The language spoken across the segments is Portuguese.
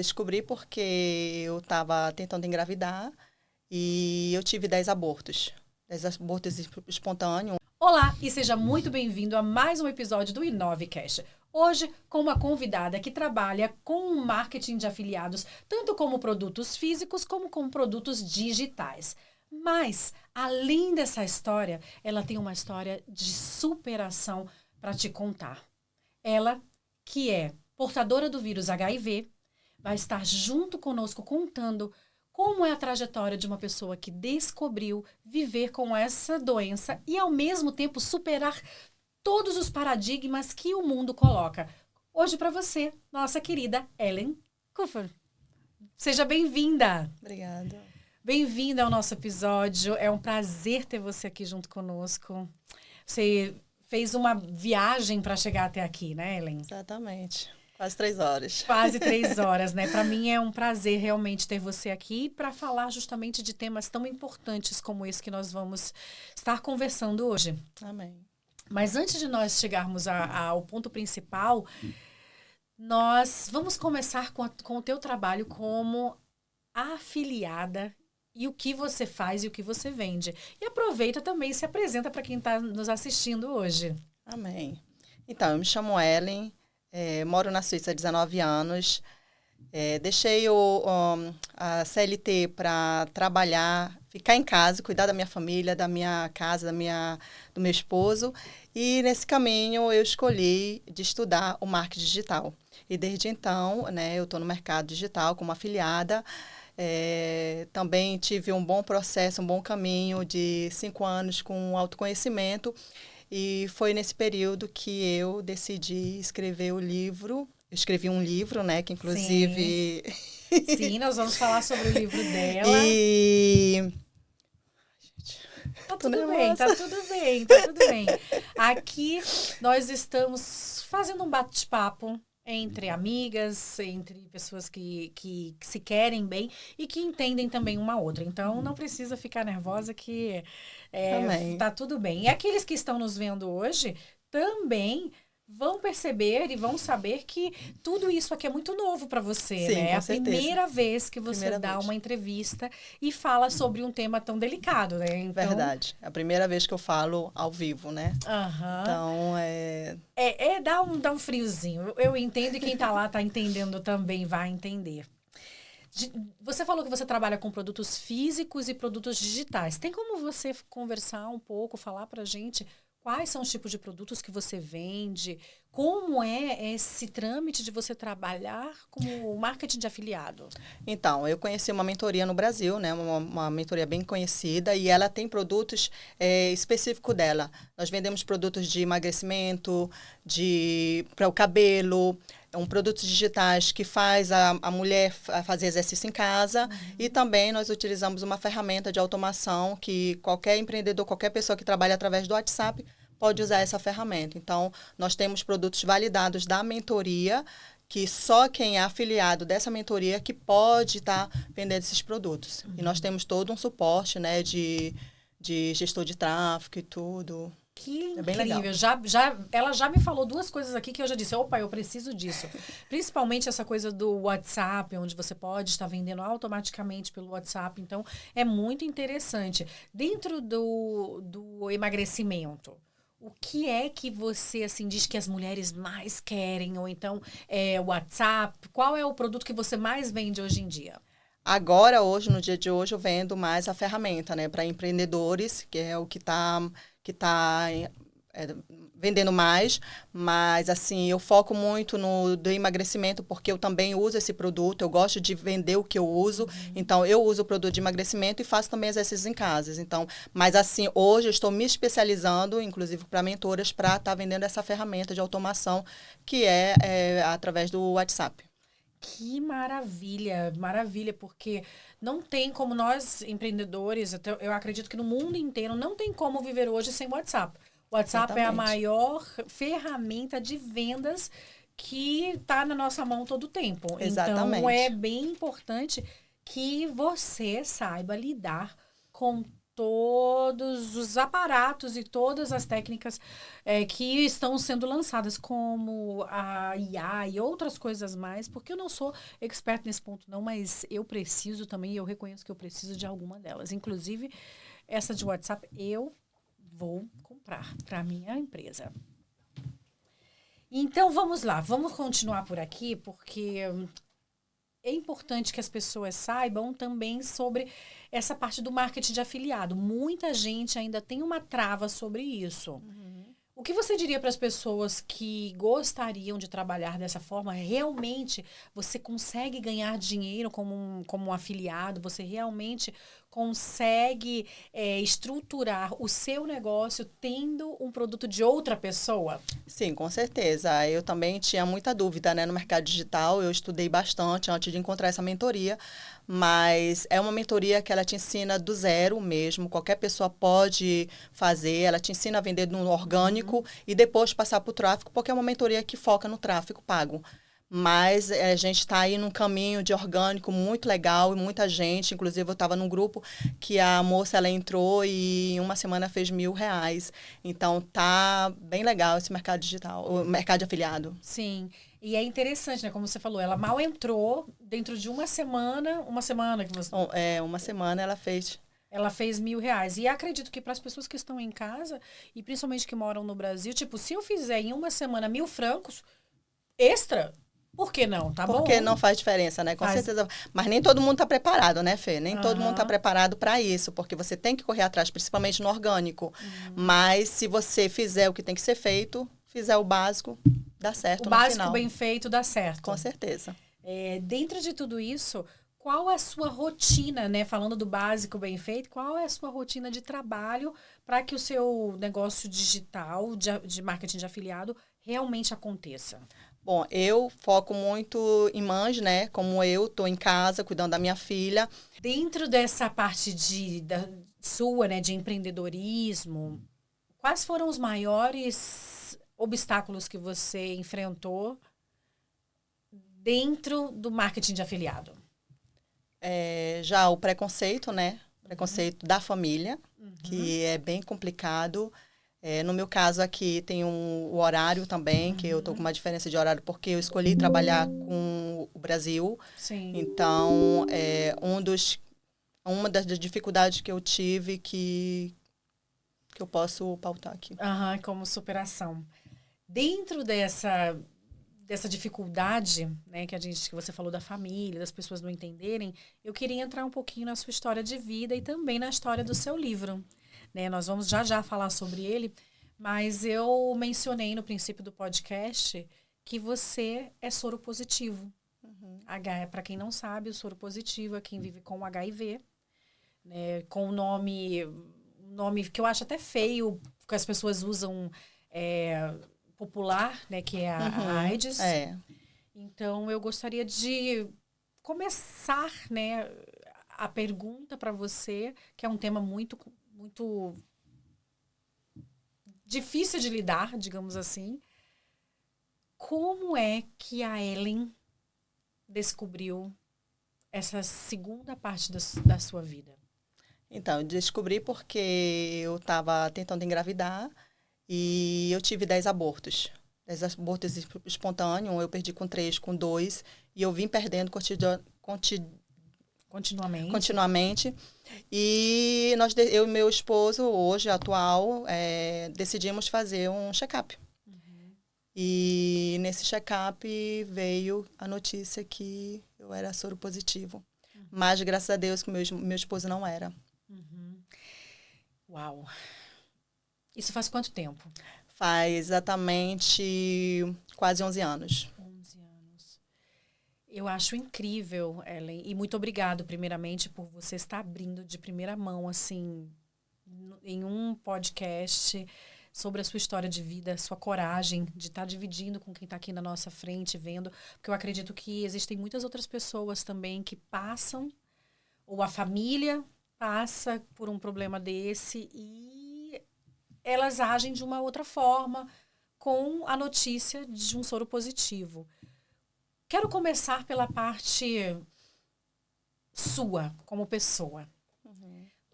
descobri porque eu estava tentando engravidar e eu tive 10 abortos. 10 abortos espontâneos. Olá e seja muito bem-vindo a mais um episódio do InoveCast. Hoje, com uma convidada que trabalha com o marketing de afiliados, tanto como produtos físicos como com produtos digitais. Mas, além dessa história, ela tem uma história de superação para te contar. Ela, que é portadora do vírus HIV, vai estar junto conosco contando como é a trajetória de uma pessoa que descobriu viver com essa doença e, ao mesmo tempo, superar todos os paradigmas que o mundo coloca. Hoje, para você, nossa querida Ellen Kuffer. Seja bem-vinda. Obrigada. Bem-vinda ao nosso episódio. É um prazer ter você aqui junto conosco. Você fez uma viagem para chegar até aqui, né, Ellen? Exatamente. Quase 3 horas. Quase 3 horas, né? Para mim é um prazer realmente ter você aqui para falar justamente de temas tão importantes como esse que nós vamos estar conversando hoje. Amém. Mas antes de nós chegarmos ao ponto principal, nós vamos começar com o teu trabalho como afiliada e o que você faz e o que você vende. E aproveita também e se apresenta para quem está nos assistindo hoje. Amém. Então, eu me chamo Ellen, moro na Suíça há 19 anos. Deixei a CLT para trabalhar, ficar em casa, cuidar da minha família, da minha casa, do meu esposo. E nesse caminho eu escolhi de estudar o marketing digital. E desde então, né, eu estou no mercado digital como afiliada. Também tive um bom processo, um bom caminho de 5 anos com autoconhecimento. E foi nesse período que eu decidi escrever o livro. Eu escrevi um livro, né, que inclusive... Sim, nós vamos falar sobre o livro dela. E... Tá tudo bem, tá tudo bem, tá tudo bem. Aqui nós estamos fazendo um bate-papo entre amigas, entre pessoas que se querem bem e que entendem também uma outra. Então, não precisa ficar nervosa que tá tudo bem. E aqueles que estão nos vendo hoje também vão perceber e vão saber que tudo isso aqui é muito novo para você, Sim, né? É a certeza. primeira vez que você dá uma entrevista e fala sobre um tema tão delicado, né? Então... Verdade. É a primeira vez que eu falo ao vivo, né? Então, dá um friozinho. Eu entendo e quem tá lá tá entendendo também vai entender. Você falou que você trabalha com produtos físicos e produtos digitais. Tem como você conversar um pouco, falar pra gente quais são os tipos de produtos que você vende? Como é esse trâmite de você trabalhar como marketing de afiliado? Então, eu conheci uma mentoria no Brasil, né? Uma mentoria bem conhecida, e ela tem produtos específicos dela. Nós vendemos produtos de emagrecimento, para o cabelo, produtos digitais que faz a mulher fazer exercício em casa. Uhum. E também nós utilizamos uma ferramenta de automação que qualquer empreendedor, qualquer pessoa que trabalha através do WhatsApp pode usar essa ferramenta. Então, nós temos produtos validados da mentoria, que só quem é afiliado dessa mentoria que pode estar vendendo esses produtos. Uhum. E nós temos todo um suporte, né, de gestor de tráfego e tudo. Que é bem incrível. Legal. Ela já me falou 2 coisas aqui que eu já disse, opa, eu preciso disso. Principalmente essa coisa do WhatsApp, onde você pode estar vendendo automaticamente pelo WhatsApp. Então, é muito interessante. Dentro do emagrecimento, o que é que você assim diz que as mulheres mais querem? Ou então, o WhatsApp? Qual é o produto que você mais vende hoje em dia? Agora, hoje, no dia de hoje, eu vendo mais a ferramenta, né, para empreendedores, que é o que tá vendendo mais, mas assim, eu foco muito do emagrecimento, porque eu também uso esse produto, eu gosto de vender o que eu uso, então eu uso o produto de emagrecimento e faço também exercícios em casa. Então, mas assim, hoje eu estou me especializando, inclusive para mentoras, para estar vendendo essa ferramenta de automação, que é através do WhatsApp. Que maravilha, maravilha, porque não tem como nós, empreendedores, eu acredito que no mundo inteiro, não tem como viver hoje sem WhatsApp. O WhatsApp Exatamente. É a maior ferramenta de vendas que está na nossa mão todo o tempo. Exatamente. Então, é bem importante que você saiba lidar com todos os aparatos e todas as técnicas que estão sendo lançadas, como a IA e outras coisas mais, porque eu não sou expert nesse ponto não, mas eu preciso também, eu reconheço que eu preciso de alguma delas. Inclusive, essa de WhatsApp eu vou comprar para a minha empresa. Então, vamos lá, vamos continuar por aqui, porque é importante que as pessoas saibam também sobre essa parte do marketing de afiliado. Muita gente ainda tem uma trava sobre isso. O que você diria para as pessoas que gostariam de trabalhar dessa forma? Realmente você consegue ganhar dinheiro como um afiliado? Você realmente consegue estruturar o seu negócio tendo um produto de outra pessoa? Sim, com certeza. Eu também tinha muita dúvida, né, no mercado digital. Eu estudei bastante antes de encontrar essa mentoria, mas é uma mentoria que ela te ensina do zero mesmo. Qualquer pessoa pode fazer. Ela te ensina a vender no orgânico e depois passar para o tráfego, porque é uma mentoria que foca no tráfego pago. Mas a gente está aí num caminho de orgânico muito legal e muita gente, inclusive eu estava num grupo que a moça ela entrou e em uma semana fez R$ 1.000. Então tá bem legal esse mercado digital, o mercado de afiliado. Sim, e é interessante, né? Como você falou, ela mal entrou, dentro de uma semana que você... Uma semana ela fez. Ela fez R$ 1.000. E acredito que para as pessoas que estão em casa, e principalmente que moram no Brasil, tipo, se eu fizer em uma semana 1.000 francos extra, por que não? Tá bom? Porque não faz diferença, né? Com Faz. certeza. Mas nem todo mundo está preparado, né, Fê? Nem todo mundo está Aham. preparado para isso, porque você tem que correr atrás, principalmente no orgânico. Mas se você fizer o que tem que ser feito, fizer o básico, dá certo O no básico final. bem feito dá certo. Com certeza. Dentro de tudo isso, qual é a sua rotina, né? Falando do básico bem feito, qual é a sua rotina de trabalho para que o seu negócio digital de marketing de afiliado realmente aconteça? Bom, eu foco muito em mães, né? Como eu estou em casa cuidando da minha filha. Dentro dessa parte sua, né, de empreendedorismo, quais foram os maiores obstáculos que você enfrentou dentro do marketing de afiliado? Já o preconceito, né? Preconceito da família, que é bem complicado. No meu caso aqui tem o horário também, que eu estou com uma diferença de horário porque eu escolhi trabalhar com o Brasil. Sim. Então, uma das dificuldades que eu tive que eu posso pautar aqui. Aham, como superação. Dentro dessa dificuldade, né, que você falou da família, das pessoas não entenderem, eu queria entrar um pouquinho na sua história de vida e também na história do seu livro. Né? Nós vamos já falar sobre ele, mas eu mencionei no princípio do podcast que você é soro positivo. Para quem não sabe, o soro positivo é quem vive com HIV, né, com um nome que eu acho até feio, que as pessoas usam popular, né, que é a AIDS. Então, eu gostaria de começar, né, a pergunta para você, que é um tema muito difícil de lidar, digamos assim. Como é que a Ellen descobriu essa segunda parte da sua vida? Então, eu descobri porque eu estava tentando engravidar e eu tive 10 abortos. 10 abortos espontâneos, eu perdi com 3, com 2, e eu vim perdendo continuamente. E eu e meu esposo, hoje atual, decidimos fazer um check-up. E nesse check-up veio a notícia que eu era soro positivo. Mas, graças a Deus, que meu esposo não era. Uau! Isso faz quanto tempo? Faz exatamente quase 11 anos. 11 anos. Eu acho incrível, Ellen, e muito obrigado, primeiramente, por você estar abrindo de primeira mão, assim, em um podcast sobre a sua história de vida, sua coragem de estar dividindo com quem está aqui na nossa frente, vendo, porque eu acredito que existem muitas outras pessoas também que passam, ou a família passa por um problema desse e elas agem de uma outra forma com a notícia de um soro positivo. Quero começar pela parte sua, como pessoa.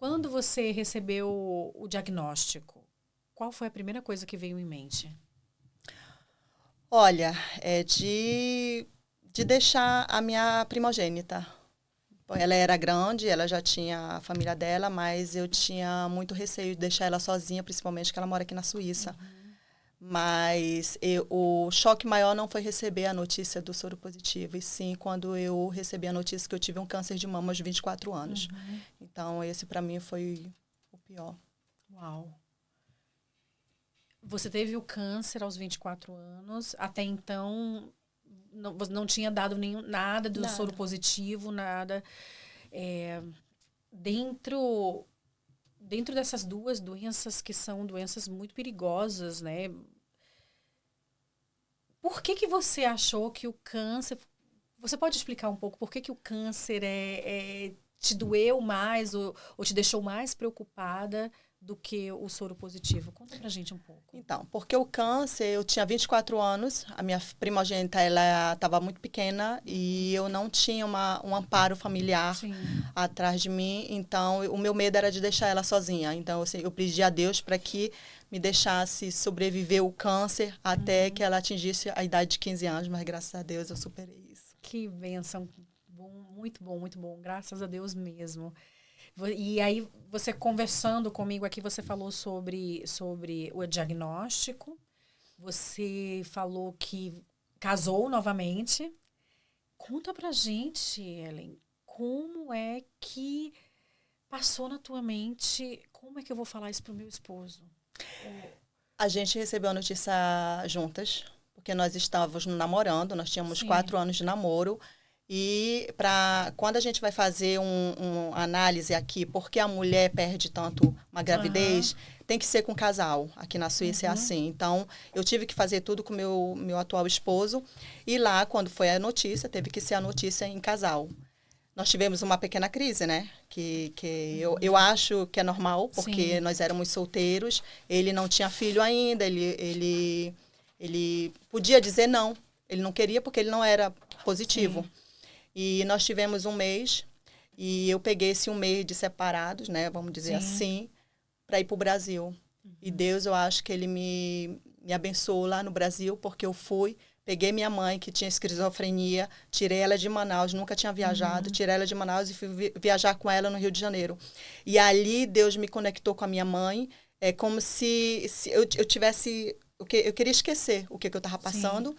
Quando você recebeu o diagnóstico, qual foi a primeira coisa que veio em mente? Olha, de deixar a minha primogênita. Ela era grande, ela já tinha a família dela, mas eu tinha muito receio de deixar ela sozinha, principalmente que ela mora aqui na Suíça. Mas o choque maior não foi receber a notícia do soro positivo, e sim quando eu recebi a notícia que eu tive um câncer de mama aos 24 anos. Então, esse para mim foi o pior. Uau! Você teve o câncer aos 24 anos, até então não tinha dado nada do soro positivo, nada. Dentro dessas duas doenças que são doenças muito perigosas, né? Por que você achou que o câncer... Você pode explicar um pouco por que o câncer te doeu mais ou te deixou mais preocupada do que o soro positivo? Conta pra gente um pouco. Então, porque o câncer, eu tinha 24 anos, a minha primogênita, ela estava muito pequena e eu não tinha um amparo familiar atrás de mim, então o meu medo era de deixar ela sozinha. Então, assim, eu pedi a Deus para que me deixasse sobreviver o câncer até que ela atingisse a idade de 15 anos, mas graças a Deus eu superei isso. Que bênção, muito bom, graças a Deus mesmo. E aí, você conversando comigo aqui, você falou sobre o diagnóstico, você falou que casou novamente. Conta pra gente, Ellen, como é que passou na tua mente, como é que eu vou falar isso pro meu esposo? A gente recebeu a notícia juntas, porque nós estávamos namorando, nós tínhamos 4 anos de namoro. E quando a gente vai fazer uma análise aqui, por que a mulher perde tanto uma gravidez, tem que ser com casal. Aqui na Suíça é assim. Então, eu tive que fazer tudo com o meu atual esposo. E lá, quando foi a notícia, teve que ser a notícia em casal. Nós tivemos uma pequena crise, né? Que eu acho que é normal, porque nós éramos solteiros. Ele não tinha filho ainda, ele podia dizer não. Ele não queria porque ele não era positivo. E nós tivemos um mês, e eu peguei esse um mês de separados, né, vamos dizer assim, para ir para o Brasil. E Deus, eu acho que Ele me abençoou lá no Brasil, porque eu fui, peguei minha mãe, que tinha esquizofrenia, tirei ela de Manaus, nunca tinha viajado, tirei ela de Manaus e fui viajar com ela no Rio de Janeiro. E ali Deus me conectou com a minha mãe, é como se eu tivesse... Eu queria esquecer o que eu estava passando.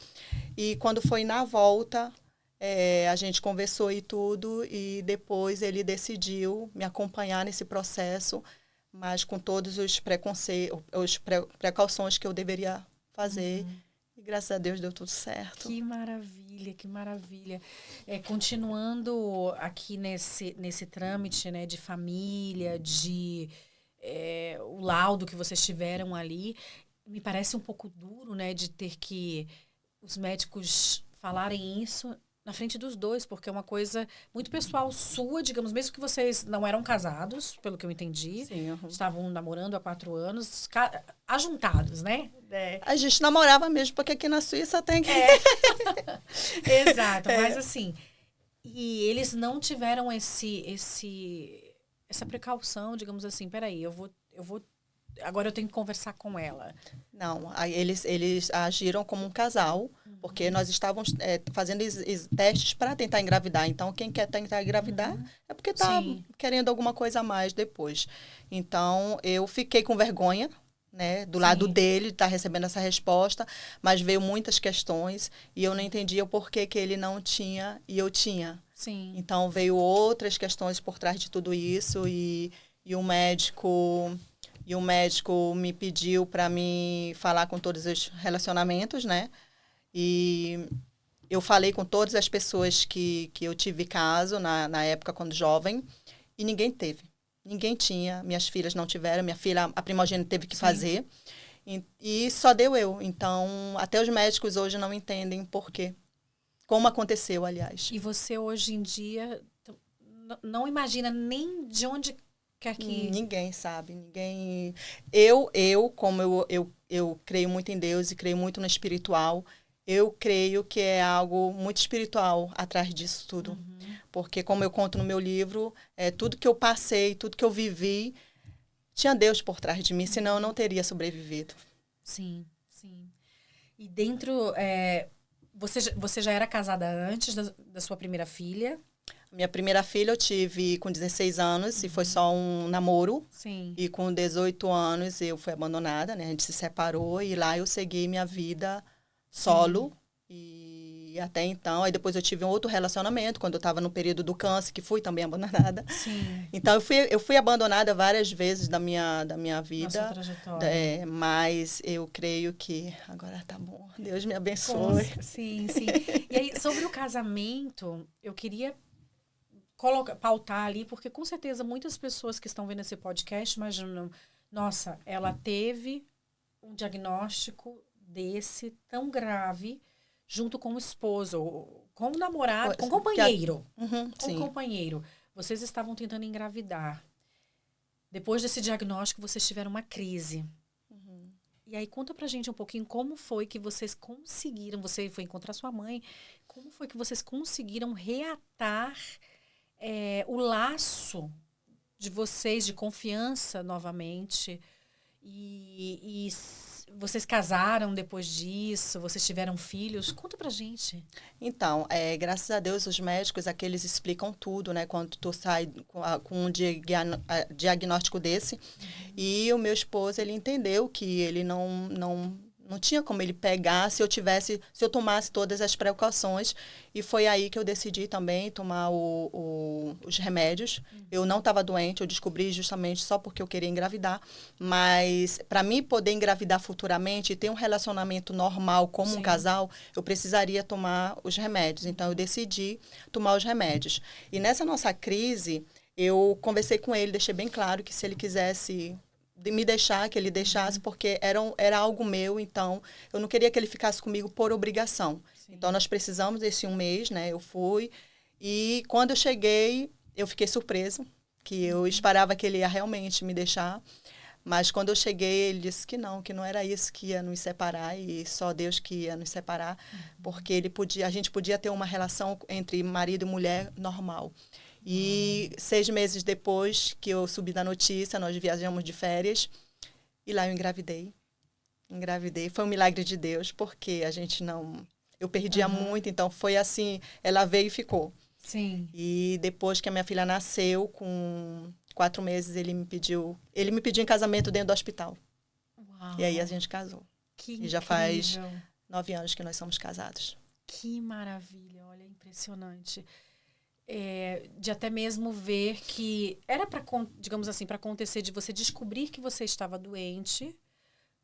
E quando foi na volta... a gente conversou e tudo, e depois ele decidiu me acompanhar nesse processo, mas com todos os precauções que eu deveria fazer. E graças a Deus deu tudo certo. Que maravilha, que maravilha. Continuando aqui nesse trâmite, né, de família, o laudo que vocês tiveram ali, me parece um pouco duro, né, de ter que os médicos falarem isso na frente dos dois, porque é uma coisa muito pessoal sua, digamos, mesmo que vocês não eram casados, pelo que eu entendi. Estavam namorando há 4 anos, ajuntados, né? A gente namorava mesmo, porque aqui na Suíça tem que... Exato, mas assim, e eles não tiveram essa precaução, digamos assim, peraí, eu vou agora eu tenho que conversar com ela. Não, aí eles agiram como um casal, porque nós estávamos fazendo testes para tentar engravidar. Então, quem quer tentar engravidar é porque está querendo alguma coisa a mais depois. Então, eu fiquei com vergonha, né, do lado dele, estar recebendo essa resposta, mas veio muitas questões e eu não entendia o porquê que ele não tinha e eu tinha. Então, veio outras questões por trás de tudo isso e o médico... E o médico me pediu para mim falar com todos os relacionamentos, né? E eu falei com todas as pessoas que eu tive caso na época, quando jovem, e ninguém teve. Ninguém tinha. Minhas filhas não tiveram. Minha filha, a primogênita, teve que fazer. E só deu eu. Então, até os médicos hoje não entendem por quê. Como aconteceu, aliás. E você, hoje em dia, não imagina nem de onde... Ninguém sabe, ninguém... Como eu creio muito em Deus e creio muito no espiritual, eu creio que é algo muito espiritual atrás disso tudo. porque como eu conto no meu livro, tudo que eu passei, tudo que eu vivi, tinha Deus por trás de mim, senão eu não teria sobrevivido. Sim, sim. E dentro, você já era casada antes da sua primeira filha? Minha primeira filha eu tive com 16 anos e foi só um namoro. Sim. E com 18 anos eu fui abandonada, né? A gente se separou e lá eu segui minha vida solo. E até então, aí depois eu tive um outro relacionamento, quando eu estava no período do câncer, que fui também abandonada. Sim. Então eu fui abandonada várias vezes da minha vida. Na sua trajetória. Mas eu creio que agora tá bom. Deus me abençoe. Sim, sim. E aí, sobre o casamento, eu queria pautar ali, porque com certeza muitas pessoas que estão vendo esse podcast imaginam, nossa, ela teve um diagnóstico desse tão grave junto com o esposo, ou com o namorado, com o companheiro. Com o companheiro. Vocês estavam tentando engravidar. Depois desse diagnóstico, vocês tiveram uma crise. E aí, conta pra gente um pouquinho como foi que vocês conseguiram, você foi encontrar sua mãe, como foi que vocês conseguiram reatar o laço de vocês, de confiança novamente. E vocês casaram depois disso? Vocês tiveram filhos? Conta pra gente. Então, graças a Deus, os médicos, aqueles explicam tudo, né? Quando tu sai com um diagnóstico desse. E o meu esposo, ele entendeu que ele não tinha como ele pegar se eu tomasse todas as precauções. E foi aí que eu decidi também tomar os remédios. Eu não estava doente, eu descobri justamente só porque eu queria engravidar. Mas para mim poder engravidar futuramente e ter um relacionamento normal como um casal, eu precisaria tomar os remédios. Então eu decidi tomar os remédios. E nessa nossa crise, eu conversei com ele, deixei bem claro que se ele quisesse me deixar, que ele deixasse, porque era algo meu, então eu não queria que ele ficasse comigo por obrigação. Sim. Então nós precisamos desse um mês, né? Eu fui e quando eu cheguei, eu fiquei surpresa, que eu esperava que ele ia realmente me deixar, mas quando eu cheguei, ele disse que não era isso que ia nos separar e só Deus que ia nos separar, porque a gente podia ter uma relação entre marido e mulher normal. E 6 meses depois que eu subi da notícia, nós viajamos de férias e lá eu engravidei. Foi um milagre de Deus, porque a gente não... Eu perdia muito, então foi assim, ela veio e ficou. Sim. E depois que a minha filha nasceu, com 4 meses, ele me pediu em casamento dentro do hospital. Uau. E aí a gente casou. Que e já faz 9 anos que nós somos casados. Que maravilha, olha, impressionante. De até mesmo ver que era para, digamos assim, para acontecer de você descobrir que você estava doente,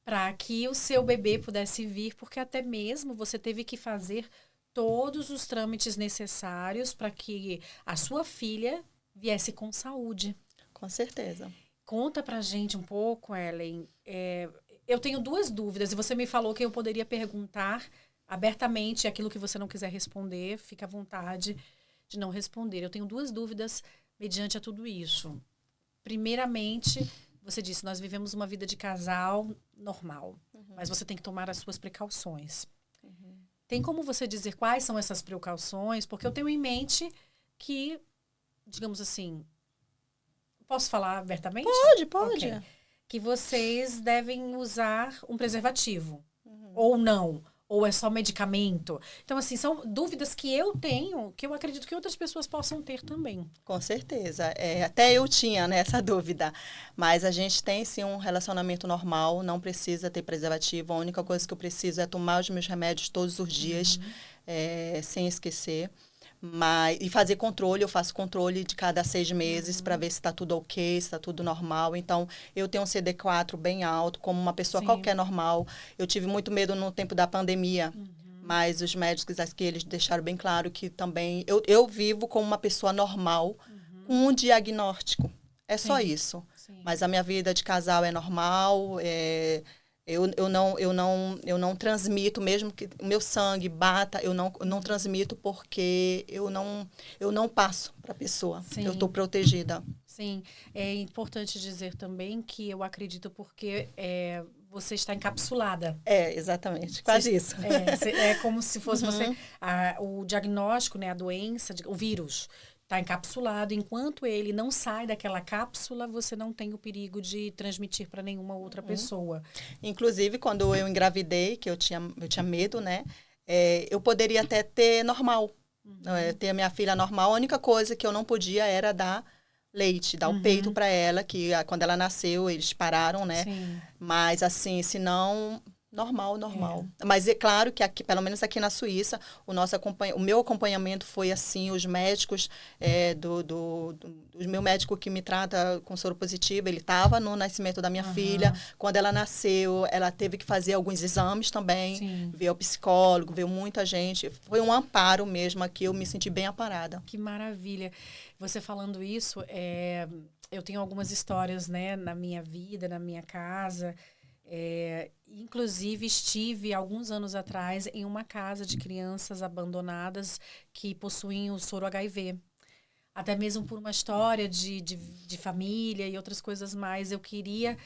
para que o seu bebê pudesse vir, porque até mesmo você teve que fazer todos os trâmites necessários para que a sua filha viesse com saúde. Com certeza. Conta pra gente um pouco, Ellen. Eu tenho 2 dúvidas, e você me falou que eu poderia perguntar abertamente aquilo que você não quiser responder, fica à vontade de não responder. Eu tenho 2 dúvidas mediante a tudo isso. Primeiramente, você disse, nós vivemos uma vida de casal normal, mas você tem que tomar as suas precauções. Tem como você dizer quais são essas precauções? Porque eu tenho em mente que, digamos assim, posso falar abertamente? Pode. Okay. Que vocês devem usar um preservativo, ou não. Ou é só medicamento? Então, assim, são dúvidas que eu tenho, que eu acredito que outras pessoas possam ter também. Com certeza. Até eu tinha, né, essa dúvida. Mas a gente tem, sim, um relacionamento normal, não precisa ter preservativo. A única coisa que eu preciso é tomar os meus remédios todos os dias, sem esquecer. E fazer controle, eu faço controle de cada 6 meses para ver se está tudo ok, se está tudo normal. Então, eu tenho um CD4 bem alto, como uma pessoa qualquer normal. Eu tive muito medo no tempo da pandemia, mas os médicos aqui, eles deixaram bem claro que também eu vivo como uma pessoa normal, com um diagnóstico. É só isso. Sim. Mas a minha vida de casal é normal, eu não transmito, mesmo que o meu sangue bata, eu não transmito porque eu não passo para a pessoa. Sim. Eu estou protegida. Sim, é importante dizer também que eu acredito porque você está encapsulada. Exatamente, quase isso. É como se fosse você... o diagnóstico, né, a doença, o vírus, está encapsulado. Enquanto ele não sai daquela cápsula, você não tem o perigo de transmitir para nenhuma outra pessoa. Inclusive, quando eu engravidei, que eu tinha medo, né? Eu poderia até ter normal, ter a minha filha normal. A única coisa que eu não podia era dar leite, dar o peito para ela, que quando ela nasceu, eles pararam, né? Sim. Mas, assim, se não... Normal. Mas é claro que aqui, pelo menos aqui na Suíça, o meu acompanhamento foi assim, os médicos, o meu médico que me trata com soro positivo, ele estava no nascimento da minha filha. Quando ela nasceu, ela teve que fazer alguns exames também, Sim. veio o psicólogo, veio muita gente. Foi um amparo mesmo aqui, eu me senti bem amparada. Que maravilha. Você falando isso, eu tenho algumas histórias, né, na minha vida, na minha casa. Inclusive, estive alguns anos atrás em uma casa de crianças abandonadas que possuem o soro HIV. Até mesmo por uma história de família e outras coisas mais. Eu queria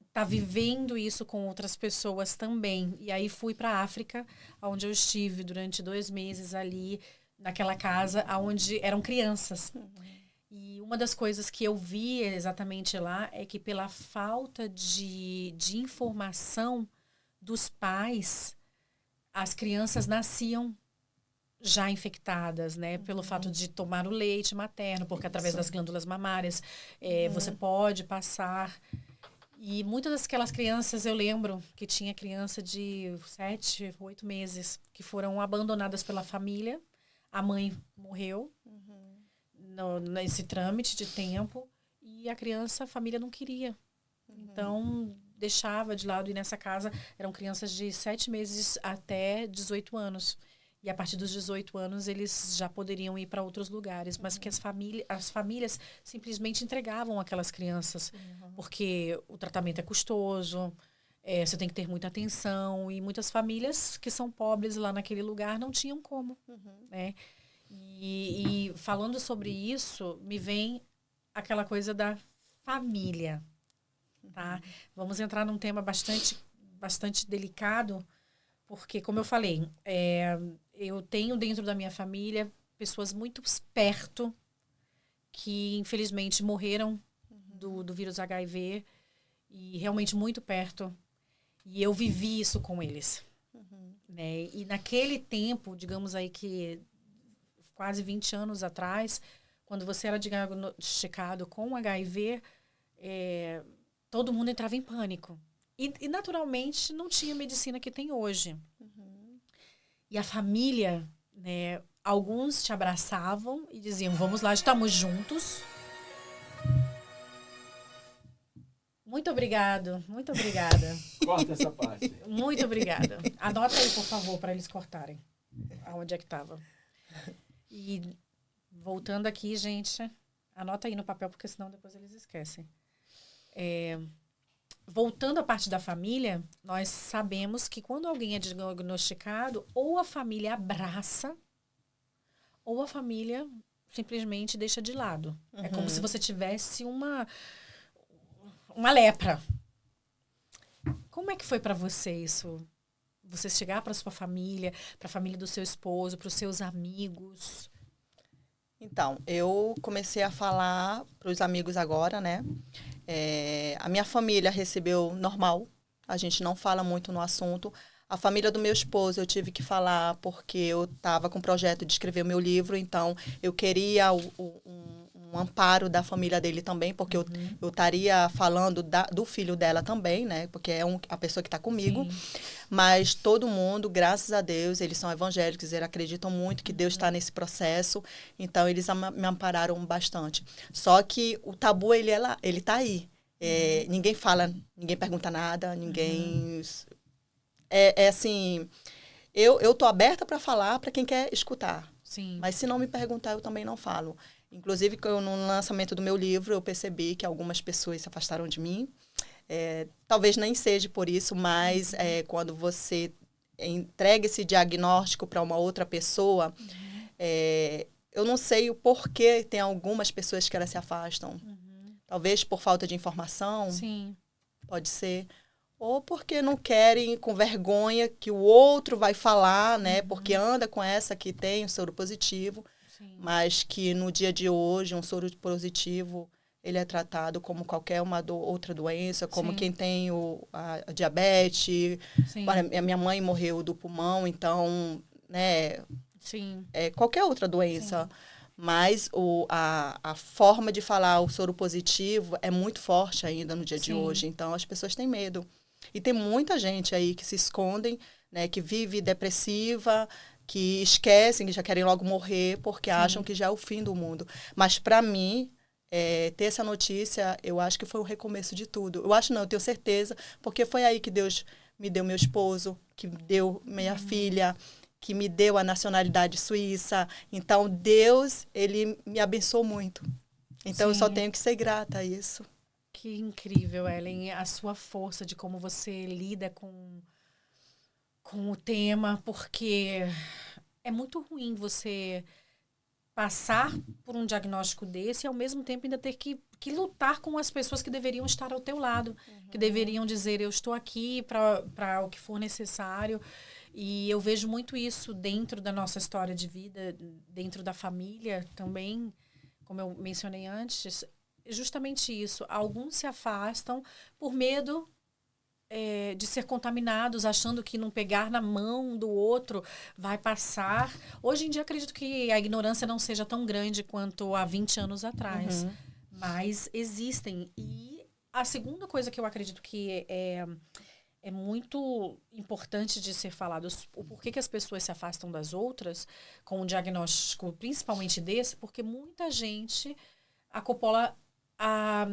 estar vivendo isso com outras pessoas também. E aí fui para a África, onde eu estive durante 2 meses ali, naquela casa, onde eram crianças. E uma das coisas que eu vi exatamente lá é que pela falta de informação dos pais, as crianças nasciam já infectadas, né? Pelo fato de tomar o leite materno, porque através das glândulas mamárias você pode passar. E muitas daquelas crianças, eu lembro que tinha criança de 7, 8 meses que foram abandonadas pela família. A mãe morreu. Nesse trâmite de tempo, e a família não queria. Então, deixava de lado, e nessa casa eram crianças de 7 meses até 18 anos. E a partir dos 18 anos, eles já poderiam ir para outros lugares, mas que as famílias simplesmente entregavam aquelas crianças, porque o tratamento é custoso, você tem que ter muita atenção, e muitas famílias que são pobres lá naquele lugar não tinham como, né? E falando sobre isso, me vem aquela coisa da família, tá? Vamos entrar num tema bastante delicado, porque, como eu falei, eu tenho dentro da minha família pessoas muito perto que, infelizmente, morreram do vírus HIV, e realmente muito perto, e eu vivi isso com eles. Né? E naquele tempo, digamos aí que quase 20 anos atrás, quando você era diagnosticado com HIV, todo mundo entrava em pânico. E, naturalmente, não tinha a medicina que tem hoje. E a família, né, alguns te abraçavam e diziam, vamos lá, estamos juntos. Muito obrigada. Corta essa parte. Muito obrigada. Anota aí, por favor, para eles cortarem. Aonde é que estava? E voltando aqui, gente, anota aí no papel, porque senão depois eles esquecem. Voltando à parte da família, nós sabemos que quando alguém é diagnosticado, ou a família abraça, ou a família simplesmente deixa de lado. É como se você tivesse uma lepra. Como é que foi para você isso? Você chegar para sua família, para a família do seu esposo, para os seus amigos? Então, eu comecei a falar para os amigos agora, né? A minha família recebeu normal. A gente não fala muito no assunto. A família do meu esposo eu tive que falar porque eu estava com o projeto de escrever o meu livro. Então, eu queria um amparo da família dele também, porque eu estaria falando do filho dela também, né? Porque é a pessoa que está comigo. Sim. Mas todo mundo, graças a Deus, eles são evangélicos, eles acreditam muito que Deus está nesse processo. Então, eles me ampararam bastante. Só que o tabu, ele está aí. Ninguém fala, ninguém pergunta nada, ninguém... assim, eu tô aberta para falar para quem quer escutar. Sim. Mas se não me perguntar, eu também não falo. Inclusive, no lançamento do meu livro, eu percebi que algumas pessoas se afastaram de mim. Talvez nem seja por isso, mas quando você entrega esse diagnóstico para uma outra pessoa, eu não sei o porquê tem algumas pessoas que elas se afastam. Talvez por falta de informação. Sim. Pode ser. Ou porque não querem, com vergonha, que o outro vai falar, né? Porque anda com essa que tem o soro positivo. Sim. mas que no dia de hoje um soro positivo ele é tratado como qualquer outra doença, como Sim. quem tem a diabetes. Sim. Olha, minha mãe morreu do pulmão, então, né, Sim. qualquer outra doença. Sim. Mas a forma de falar o soro positivo é muito forte ainda no dia de Sim. hoje. Então, as pessoas têm medo. E tem muita gente aí que se escondem, né, que vive depressiva, que esquecem, que já querem logo morrer, porque Sim. acham que já é o fim do mundo. Mas, para mim, ter essa notícia, eu acho que foi o recomeço de tudo. Eu acho não, eu tenho certeza, porque foi aí que Deus me deu meu esposo, que me deu minha filha, que me deu a nacionalidade suíça. Então, Deus, ele me abençoou muito. Então, eu só tenho que ser grata a isso. Que incrível, Ellen, a sua força de como você lida com o tema, porque é muito ruim você passar por um diagnóstico desse e, ao mesmo tempo, ainda ter que lutar com as pessoas que deveriam estar ao teu lado, que deveriam dizer, eu estou aqui para o que for necessário. E eu vejo muito isso dentro da nossa história de vida, dentro da família também, como eu mencionei antes, justamente isso. Alguns se afastam por medo de ser contaminados, achando que não pegar na mão do outro vai passar. Hoje em dia, acredito que a ignorância não seja tão grande quanto há 20 anos atrás. Mas existem. E a segunda coisa que eu acredito que é muito importante de ser falado, o porquê que as pessoas se afastam das outras com um diagnóstico, principalmente desse, porque muita gente acopola a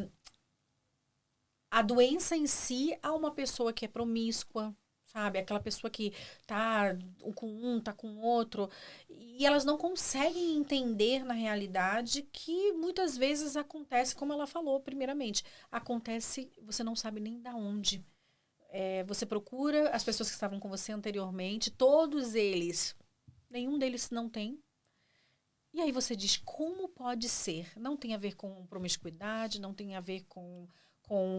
doença em si a uma pessoa que é promíscua, sabe? Aquela pessoa que tá com um, tá com outro. E elas não conseguem entender, na realidade, que muitas vezes acontece, como ela falou primeiramente, acontece, você não sabe nem da onde. Você procura as pessoas que estavam com você anteriormente, todos eles, nenhum deles não tem. E aí você diz, como pode ser? Não tem a ver com promiscuidade, não tem a ver com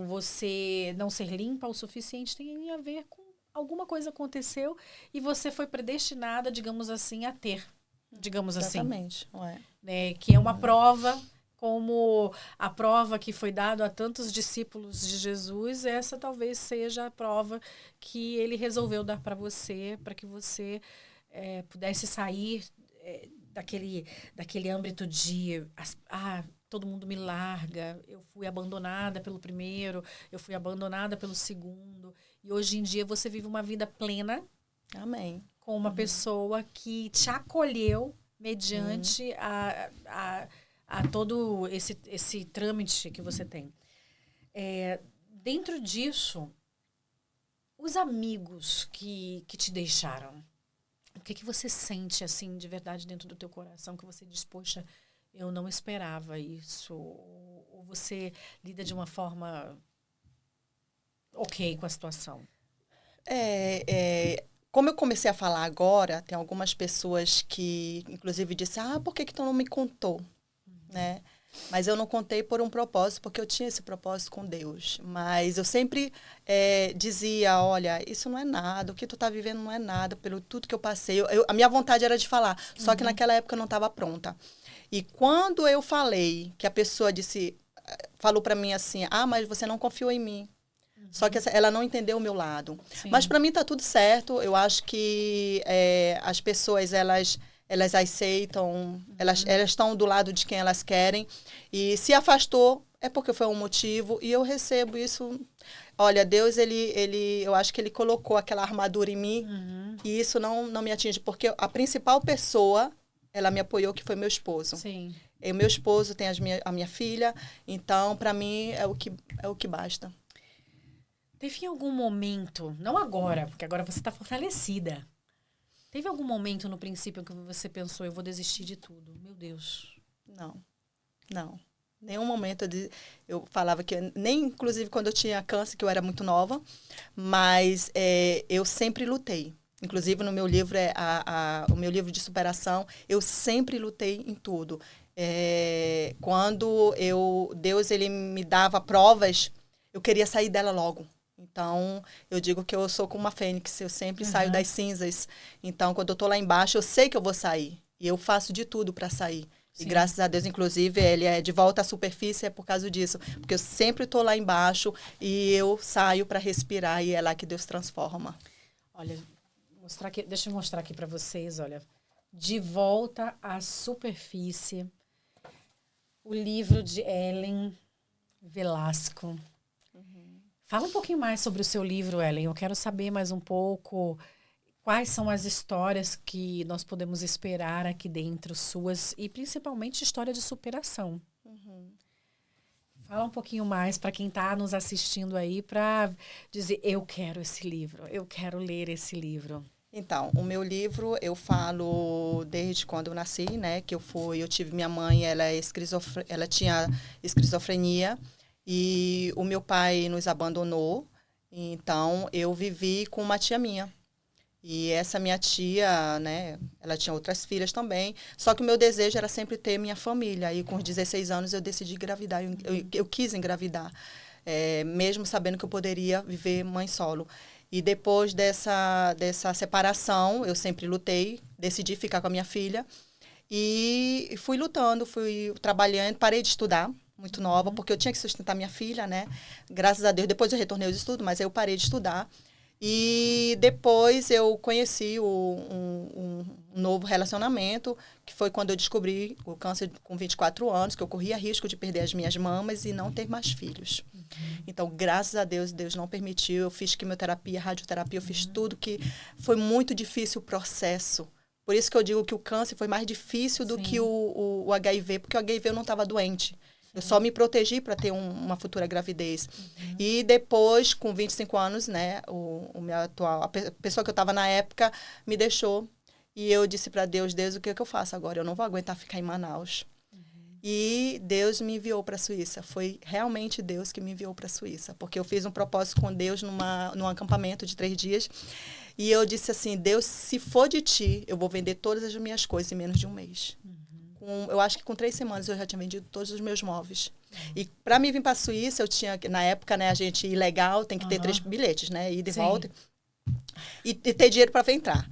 você não ser limpa o suficiente, tem a ver com alguma coisa aconteceu e você foi predestinada, digamos assim, a ter. Digamos Exatamente. assim. Né? Que é uma prova, como a prova que foi dada a tantos discípulos de Jesus, essa talvez seja a prova que ele resolveu dar para você, para que você pudesse sair daquele âmbito de todo mundo me larga, eu fui abandonada pelo primeiro, eu fui abandonada pelo segundo, e hoje em dia você vive uma vida plena. Amém. Com uma pessoa que te acolheu mediante a todo esse trâmite que você tem. Dentro disso, os amigos que te deixaram, o que você sente, assim, de verdade dentro do teu coração, que você diz, poxa, eu não esperava isso, ou você lida de uma forma ok com a situação? Como eu comecei a falar agora, tem algumas pessoas que, inclusive, disseram, por que tu não me contou? Né? Mas eu não contei por um propósito, porque eu tinha esse propósito com Deus. Mas eu sempre dizia, olha, isso não é nada, o que tu tá vivendo não é nada, pelo tudo que eu passei. A minha vontade era de falar, só que naquela época eu não estava pronta. E quando eu falei, que a pessoa falou para mim assim, mas você não confiou em mim. Só que ela não entendeu o meu lado. Sim. Mas para mim tá tudo certo. Eu acho que as pessoas, elas aceitam, elas estão do lado de quem elas querem. E se afastou, é porque foi um motivo. E eu recebo isso. Olha, Deus, eu acho que ele colocou aquela armadura em mim. E isso não me atinge. Porque a principal pessoa, ela me apoiou, que foi meu esposo. Sim. E meu esposo tem a minha filha. Então, para mim, é o que basta. Teve algum momento, não agora, porque agora você está fortalecida. Teve algum momento no princípio que você pensou, eu vou desistir de tudo? Meu Deus. Não. Nenhum momento eu falava que... Nem, inclusive, quando eu tinha câncer, que eu era muito nova. Mas eu sempre lutei. Inclusive, no meu livro, o meu livro de superação, eu sempre lutei em tudo. Quando Deus ele me dava provas, eu queria sair dela logo. Então, eu digo que eu sou como uma fênix, eu sempre saio das cinzas. Então, quando eu estou lá embaixo, eu sei que eu vou sair. E eu faço de tudo para sair. Sim. E graças a Deus, inclusive, ele é de volta à superfície, é por causa disso. Porque eu sempre estou lá embaixo e eu saio para respirar e é lá que Deus transforma. Olha, deixa eu mostrar aqui para vocês, olha. De volta à superfície. O livro de Ellen Velasco. Fala um pouquinho mais sobre o seu livro, Ellen. Eu quero saber mais um pouco quais são as histórias que nós podemos esperar aqui dentro, suas, e principalmente história de superação. Fala um pouquinho mais para quem está nos assistindo aí, para dizer, eu quero esse livro, eu quero ler esse livro. Então, o meu livro, eu falo desde quando eu nasci, né? Que eu tive minha mãe, ela tinha esquizofrenia e o meu pai nos abandonou. Então, eu vivi com uma tia minha. E essa minha tia, né? Ela tinha outras filhas também. Só que o meu desejo era sempre ter minha família. E com os 16 anos eu decidi engravidar. Eu quis engravidar, mesmo sabendo que eu poderia viver mãe solo. E depois dessa separação, eu sempre lutei, decidi ficar com a minha filha. E fui lutando, fui trabalhando, parei de estudar, muito nova, porque eu tinha que sustentar minha filha, né? Graças a Deus, depois eu retornei aos estudos, mas eu parei de estudar. E depois eu conheci um novo relacionamento, que foi quando eu descobri o câncer com 24 anos, que eu corria risco de perder as minhas mamas e não ter mais filhos. Então, graças a Deus, Deus não permitiu. Eu fiz quimioterapia, radioterapia, eu fiz tudo, que foi muito difícil o processo. Por isso que eu digo que o câncer foi mais difícil do que o HIV, porque o HIV eu não estava doente. Eu só me protegi para ter uma futura gravidez. E depois, com 25 anos, né, o meu atual, a pessoa que eu estava na época me deixou. E eu disse para Deus, o que eu faço agora? Eu não vou aguentar ficar em Manaus. E Deus me enviou para a Suíça. Foi realmente Deus que me enviou para a Suíça. Porque eu fiz um propósito com Deus num acampamento de 3 dias. E eu disse assim, Deus, se for de ti, eu vou vender todas as minhas coisas em menos de um mês. Eu acho que com 3 semanas eu já tinha vendido todos os meus móveis. E para mim vir para a Suíça, eu tinha, na época, né, a gente ilegal, tem que ter 3 bilhetes, né? Ir de volta. E ter dinheiro para entrar.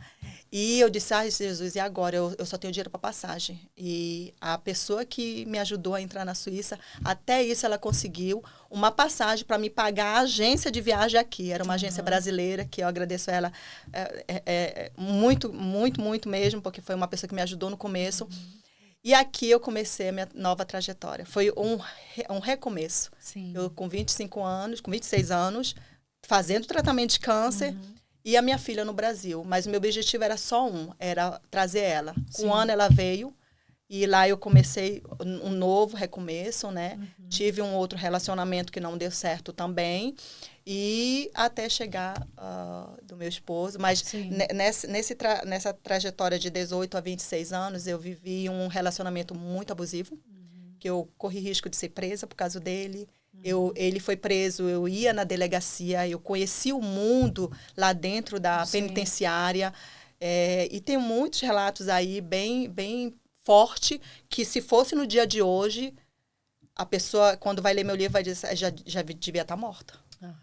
E eu disse, Jesus, e agora? Eu só tenho dinheiro para passagem. E a pessoa que me ajudou a entrar na Suíça, até isso ela conseguiu uma passagem para me pagar a agência de viagem aqui. Era uma agência brasileira, que eu agradeço a ela muito, muito, muito mesmo, porque foi uma pessoa que me ajudou no começo. E aqui eu comecei a minha nova trajetória. Foi um recomeço. Sim. Eu com 26 anos, fazendo tratamento de câncer, e a minha filha no Brasil. Mas o meu objetivo era só era trazer ela. Com um ano ela veio, e lá eu comecei um novo recomeço, né? Tive um outro relacionamento que não deu certo também, e até chegar do meu esposo. Mas nessa trajetória de 18 a 26 anos, eu vivi um relacionamento muito abusivo, que eu corri risco de ser presa por causa dele. Ele foi preso, eu ia na delegacia, eu conheci o mundo lá dentro da penitenciária. E tem muitos relatos aí bem, bem forte, que se fosse no dia de hoje, a pessoa, quando vai ler meu livro, vai dizer, já devia estar morta.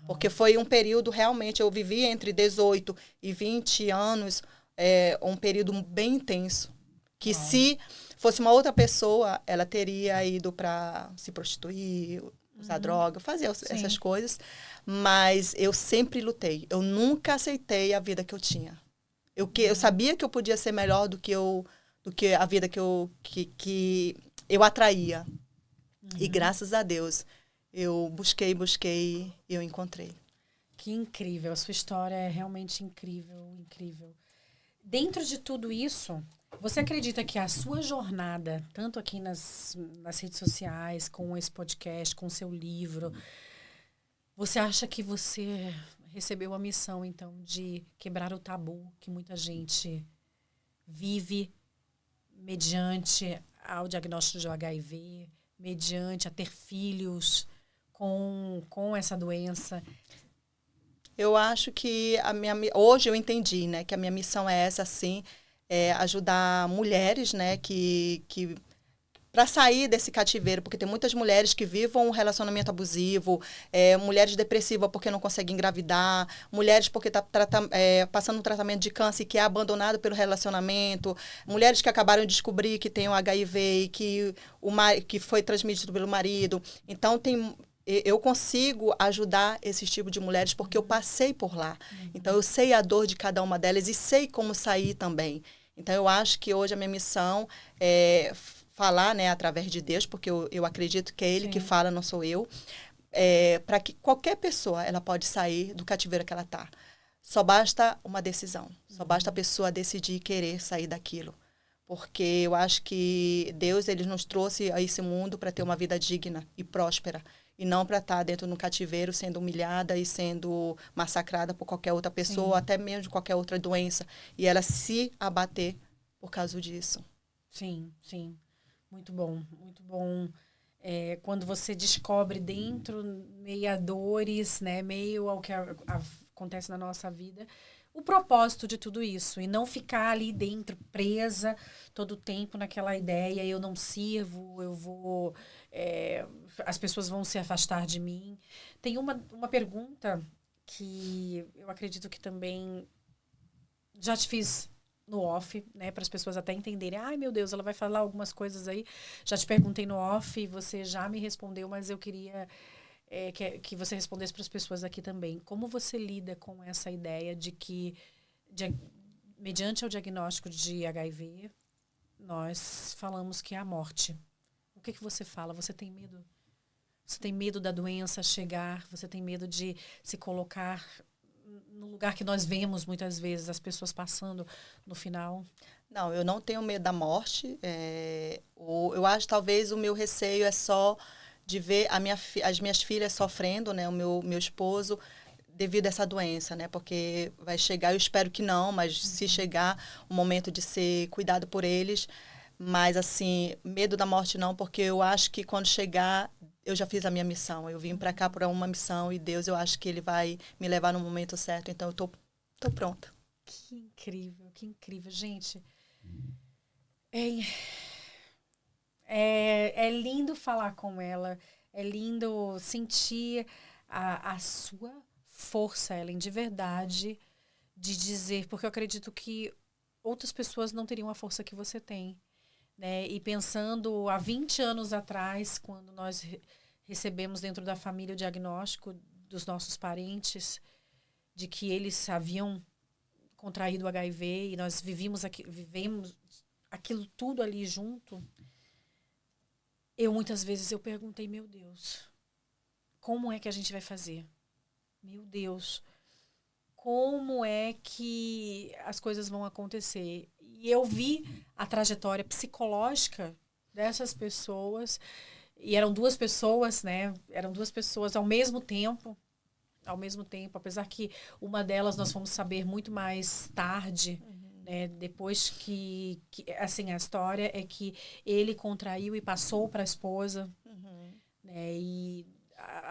Porque foi um período, realmente, eu vivi entre 18 e 20 anos, um período bem intenso. Que se fosse uma outra pessoa, ela teria ido para se prostituir, usar droga, fazer essas coisas. Mas eu sempre lutei. Eu nunca aceitei a vida que eu tinha. Eu sabia que eu podia ser melhor do que a vida que eu atraía. E graças a Deus, eu busquei e eu encontrei. Que incrível. A sua história é realmente incrível, incrível. Dentro de tudo isso, você acredita que a sua jornada, tanto aqui nas redes sociais, com esse podcast, com o seu livro, você acha que você recebeu a missão, então, de quebrar o tabu que muita gente vive mediante ao diagnóstico de HIV, mediante a ter filhos com essa doença? Eu acho que hoje eu entendi, né, que a minha missão é essa, sim, ajudar mulheres, né, para sair desse cativeiro, porque tem muitas mulheres que vivem um relacionamento abusivo, mulheres depressivas porque não conseguem engravidar, mulheres porque estão passando um tratamento de câncer que é abandonado pelo relacionamento, mulheres que acabaram de descobrir que tem o HIV e que foi transmitido pelo marido. Então, eu consigo ajudar esses tipos de mulheres porque eu passei por lá. Então, eu sei a dor de cada uma delas e sei como sair também. Então, eu acho que hoje a minha missão é falar, né, através de Deus, porque eu acredito que é Ele que fala, não sou eu, para que qualquer pessoa ela pode sair do cativeiro que ela está. Só basta uma decisão. Só basta a pessoa decidir querer sair daquilo. Porque eu acho que Deus ele nos trouxe a esse mundo para ter uma vida digna e próspera. E não para estar dentro de um cativeiro sendo humilhada e sendo massacrada por qualquer outra pessoa, ou até mesmo de qualquer outra doença. E ela se abater por causa disso. Sim, sim. Muito bom, muito bom. Quando você descobre dentro, meio a dores, né, meio ao que acontece na nossa vida, o propósito de tudo isso. E não ficar ali dentro, presa todo o tempo naquela ideia, eu não sirvo, eu vou... as pessoas vão se afastar de mim. Tem uma pergunta que eu acredito que também já te fiz no off, né, para as pessoas até entenderem. Ai, meu Deus, ela vai falar algumas coisas aí. Já te perguntei no off, você já me respondeu, mas eu queria que você respondesse para as pessoas aqui também. Como você lida com essa ideia de que, mediante o diagnóstico de HIV, nós falamos que é a morte? O que você fala? Você tem medo? Você tem medo da doença chegar? Você tem medo de se colocar no lugar que nós vemos muitas vezes as pessoas passando no final? Não, eu não tenho medo da morte. Eu acho que talvez o meu receio é só de ver as minhas filhas sofrendo, né, o meu esposo, devido a essa doença, né? Porque vai chegar, eu espero que não, mas se chegar o momento de ser cuidado por eles, mas assim, medo da morte não, porque eu acho que quando chegar, eu já fiz a minha missão. Eu vim para cá por uma missão e Deus, eu acho que Ele vai me levar no momento certo. Então, eu tô pronta. Que incrível, que incrível. Gente, é lindo falar com ela. É lindo sentir a sua força, Ellen, de verdade, de dizer, porque eu acredito que outras pessoas não teriam a força que você tem. Né? E pensando há 20 anos atrás, quando nós recebemos dentro da família o diagnóstico dos nossos parentes de que eles haviam contraído o HIV e nós vivemos aquilo tudo ali junto, muitas vezes eu perguntei, meu Deus, como é que a gente vai fazer? Meu Deus, como é que as coisas vão acontecer? E eu vi a trajetória psicológica dessas pessoas, e eram duas pessoas, né? Eram duas pessoas ao mesmo tempo, apesar que uma delas nós fomos saber muito mais tarde, né? Depois que, assim, a história é que ele contraiu e passou para a esposa, né? E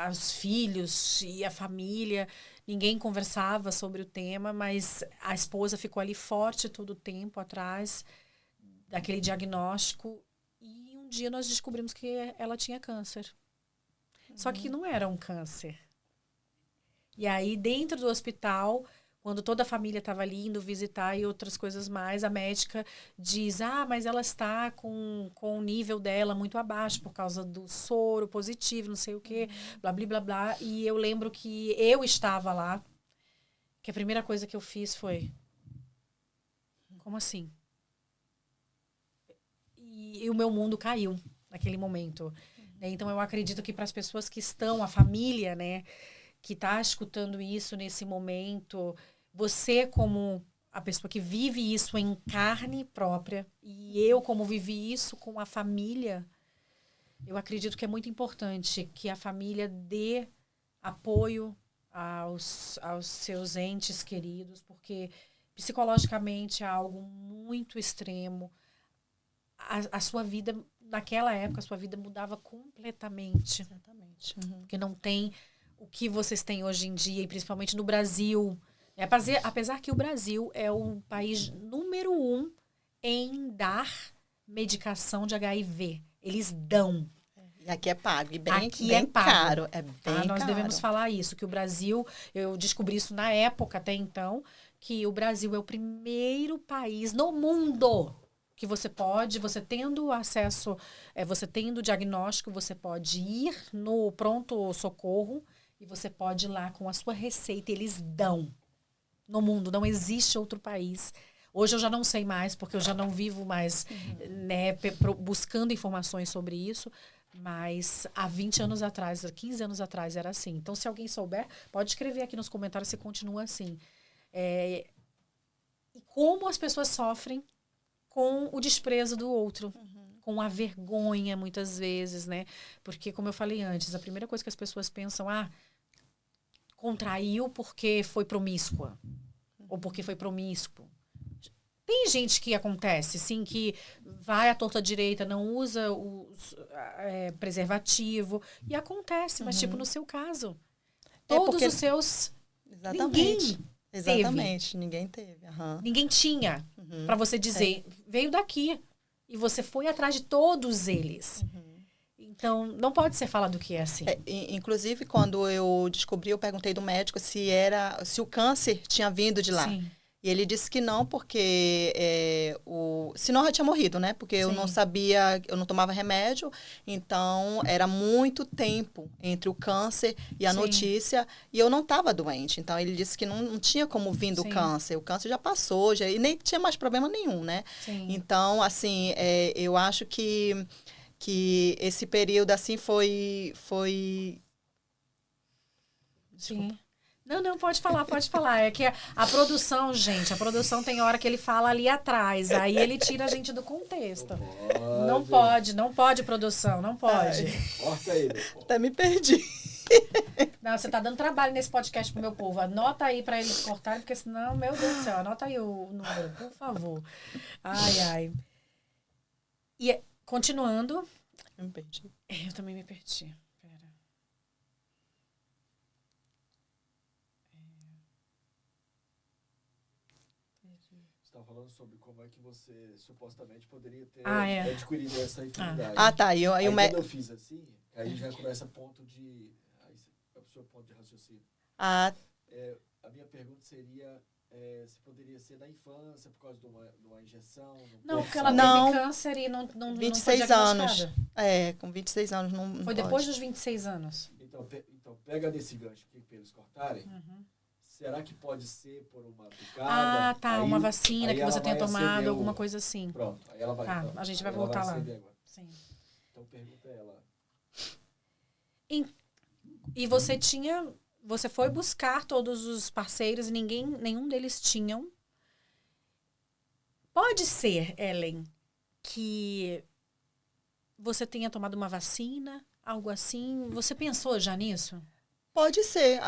os filhos e a família, ninguém conversava sobre o tema, mas a esposa ficou ali forte todo o tempo atrás daquele diagnóstico, e um dia nós descobrimos que ela tinha câncer. Só que não era um câncer. E aí, dentro do hospital, quando toda a família estava ali indo visitar e outras coisas mais, a médica diz, mas ela está com o nível dela muito abaixo por causa do soro positivo, não sei o quê, blá, blá, blá, blá. E eu lembro que eu estava lá, que a primeira coisa que eu fiz foi, como assim? E o meu mundo caiu naquele momento. Né? Então, eu acredito que para as pessoas que estão, a família, né, que está escutando isso nesse momento, você como a pessoa que vive isso em carne própria, e eu como vivi isso com a família, eu acredito que é muito importante que a família dê apoio aos seus entes queridos, porque psicologicamente é algo muito extremo. A sua vida, naquela época, a sua vida mudava completamente. Exatamente. Porque não tem o que vocês têm hoje em dia, e principalmente no Brasil. Apesar que o Brasil é o país número 1 em dar medicação de HIV. Eles dão. E aqui é pago, e bem, Aqui bem é pago. caro. É bem Nós caro. devemos falar isso, que o Brasil, eu descobri isso na época até então, que o Brasil é o primeiro país no mundo que você tendo acesso, você tendo diagnóstico, você pode ir no pronto-socorro e você pode ir lá com a sua receita, eles dão. No mundo, não existe outro país. Hoje eu já não sei mais, porque eu já não vivo mais né, buscando informações sobre isso, mas há 20 anos atrás, há 15 anos atrás era assim. Então, se alguém souber, pode escrever aqui nos comentários se continua assim. E como as pessoas sofrem com o desprezo do outro, com a vergonha, muitas vezes, né? Porque, como eu falei antes, a primeira coisa que as pessoas pensam, contraiu porque foi promíscua, ou porque foi promíscuo. Tem gente que acontece, sim, que vai à torta direita, não usa o preservativo, e acontece, mas tipo no seu caso. Todos os seus... Exatamente. Exatamente, ninguém teve. Ninguém tinha, para você dizer, veio daqui. E você foi atrás de todos eles. Então, não pode ser falado que é assim. Inclusive, quando eu descobri, eu perguntei do médico se o câncer tinha vindo de lá. Sim. E ele disse que não, porque senão eu já tinha morrido, né? Porque eu não sabia, eu não tomava remédio, então era muito tempo entre o câncer e a notícia, e eu não estava doente. Então ele disse que não tinha como vir do câncer. O câncer já passou, e nem tinha mais problema nenhum, né? Sim. Então, assim, eu acho que esse período, assim, foi... Sim. Não, pode falar. É que a produção, gente, a produção tem hora que ele fala ali atrás, aí ele tira a gente do contexto. Não pode, produção, não pode. Corta aí, Até me perdi. Não, você tá dando trabalho nesse podcast pro meu povo. Anota aí pra eles cortarem, porque senão, meu Deus do céu, anota aí o número, por favor. Ai. E continuando... Eu me perdi. Eu também me perdi. Você estava falando sobre como é que você supostamente poderia ter adquirido essa enfermidade. Tá. Aí quando eu fiz assim, aí já começa ponto de... Aí a pessoa ponto de raciocínio. A minha pergunta seria... se poderia ser da infância, por causa de uma injeção? Não, porque ela teve câncer e não 26 anos. Com 26 anos não foi depois dos 26 anos. Então pega desse gancho aqui para eles cortarem. Será que pode ser por uma picada? Tá, uma vacina que você tenha tomado, alguma coisa assim. Pronto, aí ela vai... a gente vai voltar lá. Sim. Então pergunta ela. E você foi buscar todos os parceiros e nenhum deles tinham. Pode ser, Ellen, que você tenha tomado uma vacina, algo assim. Você pensou já nisso? Pode ser.